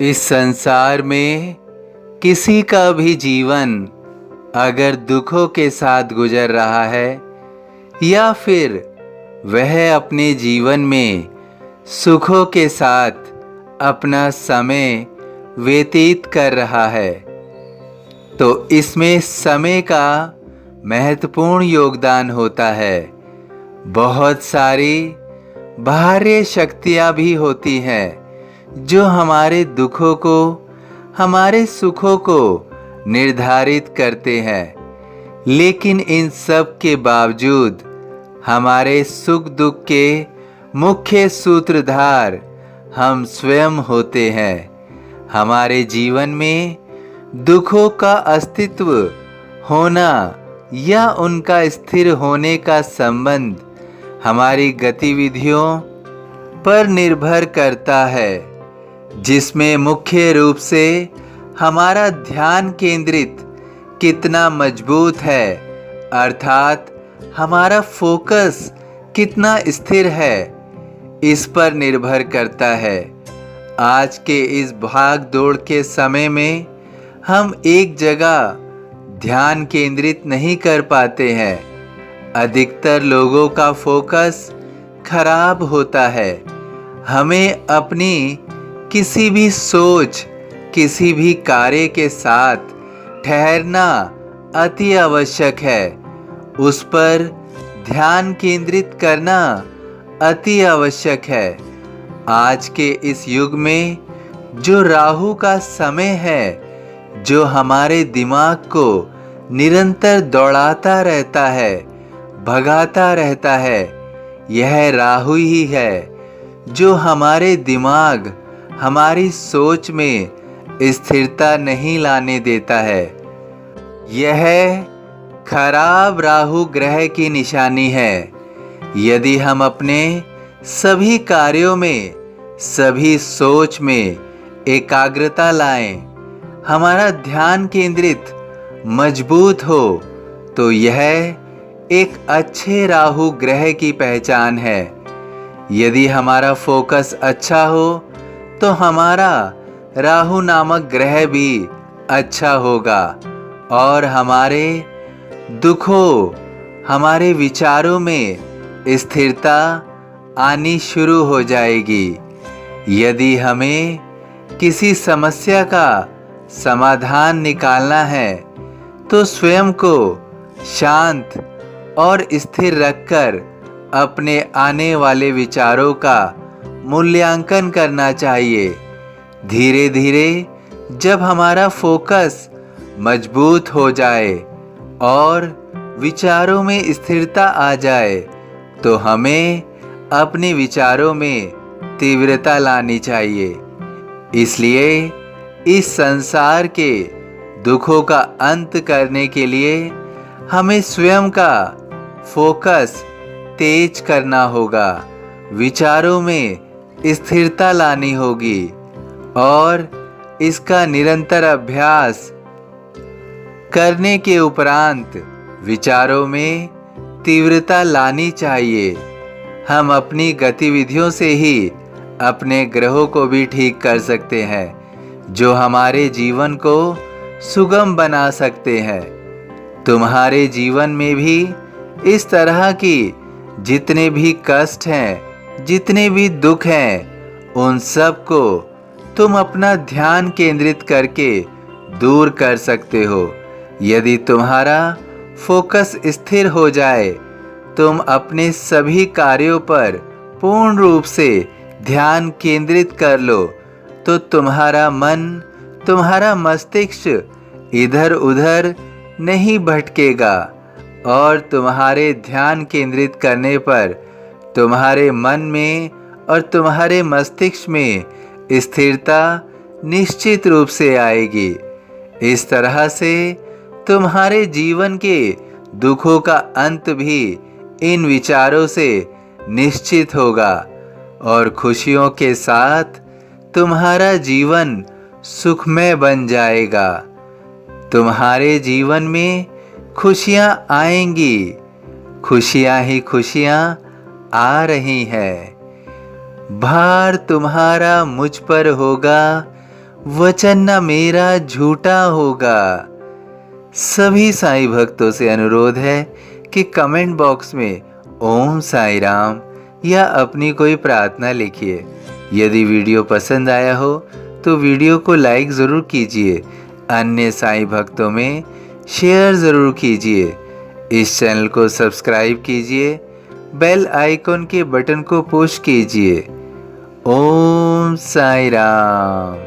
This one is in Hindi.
इस संसार में किसी का भी जीवन अगर दुखों के साथ गुजर रहा है या फिर वह अपने जीवन में सुखों के साथ अपना समय व्यतीत कर रहा है, तो इसमें समय का महत्वपूर्ण योगदान होता है। बहुत सारी बाह्य शक्तियाँ भी होती हैं जो हमारे दुखों को, हमारे सुखों को निर्धारित करते हैं, लेकिन इन सब के बावजूद हमारे सुख दुख के मुख्य सूत्रधार हम स्वयं होते हैं। हमारे जीवन में दुखों का अस्तित्व होना या उनका स्थिर होने का संबंध हमारी गतिविधियों पर निर्भर करता है, जिसमें मुख्य रूप से हमारा ध्यान केंद्रित कितना मजबूत है, अर्थात हमारा फोकस कितना स्थिर है, इस पर निर्भर करता है। आज के इस भाग दौड़ के समय में हम एक जगह ध्यान केंद्रित नहीं कर पाते हैं। अधिकतर लोगों का फोकस खराब होता है। हमें अपनी किसी भी सोच, किसी भी कार्य के साथ ठहरना अति आवश्यक है। उस पर ध्यान केंद्रित करना अति आवश्यक है। आज के इस युग में जो राहु का समय है, जो हमारे दिमाग को निरंतर दौड़ाता रहता है, भगाता रहता है, यह राहु ही है जो हमारे दिमाग, हमारी सोच में स्थिरता नहीं लाने देता है। यह खराब राहु ग्रह की निशानी है। यदि हम अपने सभी कार्यों में, सभी सोच में एकाग्रता लाएं, हमारा ध्यान केंद्रित मजबूत हो, तो यह एक अच्छे राहु ग्रह की पहचान है। यदि हमारा फोकस अच्छा हो तो हमारा राहु नामक ग्रह भी अच्छा होगा और हमारे दुखों, हमारे विचारों में स्थिरता आनी शुरू हो जाएगी। यदि हमें किसी समस्या का समाधान निकालना है तो स्वयं को शांत और स्थिर रखकर अपने आने वाले विचारों का मूल्यांकन करना चाहिए। धीरे धीरे जब हमारा फोकस मजबूत हो जाए और विचारों में स्थिरता आ जाए, तो हमें अपने विचारों में तीव्रता लानी चाहिए। इसलिए इस संसार के दुखों का अंत करने के लिए हमें स्वयं का फोकस तेज करना होगा, विचारों में स्थिरता लानी होगी और इसका निरंतर अभ्यास करने के उपरांत विचारों में तीव्रता लानी चाहिए। हम अपनी गतिविधियों से ही अपने ग्रहों को भी ठीक कर सकते हैं, जो हमारे जीवन को सुगम बना सकते हैं। तुम्हारे जीवन में भी इस तरह की जितने भी कष्ट हैं, जितने भी दुख हैं, उन सब को तुम अपना ध्यान केंद्रित करके दूर कर सकते हो। यदि तुम्हारा फोकस स्थिर हो जाए, तुम अपने सभी कार्यों पर पूर्ण रूप से ध्यान केंद्रित कर लो, तो तुम्हारा मन, तुम्हारा मस्तिष्क इधर उधर नहीं भटकेगा और तुम्हारे ध्यान केंद्रित करने पर तुम्हारे मन में और तुम्हारे मस्तिष्क में स्थिरता निश्चित रूप से आएगी। इस तरह से तुम्हारे जीवन के दुखों का अंत भी इन विचारों से निश्चित होगा और खुशियों के साथ तुम्हारा जीवन सुखमय बन जाएगा। तुम्हारे जीवन में खुशियाँ आएंगी, खुशियाँ ही खुशियाँ आ रही हैं। भार तुम्हारा मुझ पर होगा, वचन न मेरा झूठा होगा। सभी साईं भक्तों से अनुरोध है कि कमेंट बॉक्स में ओम साईं राम या अपनी कोई प्रार्थना लिखिए। यदि वीडियो पसंद आया हो तो वीडियो को लाइक ज़रूर कीजिए, अन्य साईं भक्तों में शेयर ज़रूर कीजिए। इस चैनल को सब्सक्राइब कीजिए, बेल आइकॉन के बटन को पुश कीजिए। ओम साईं राम।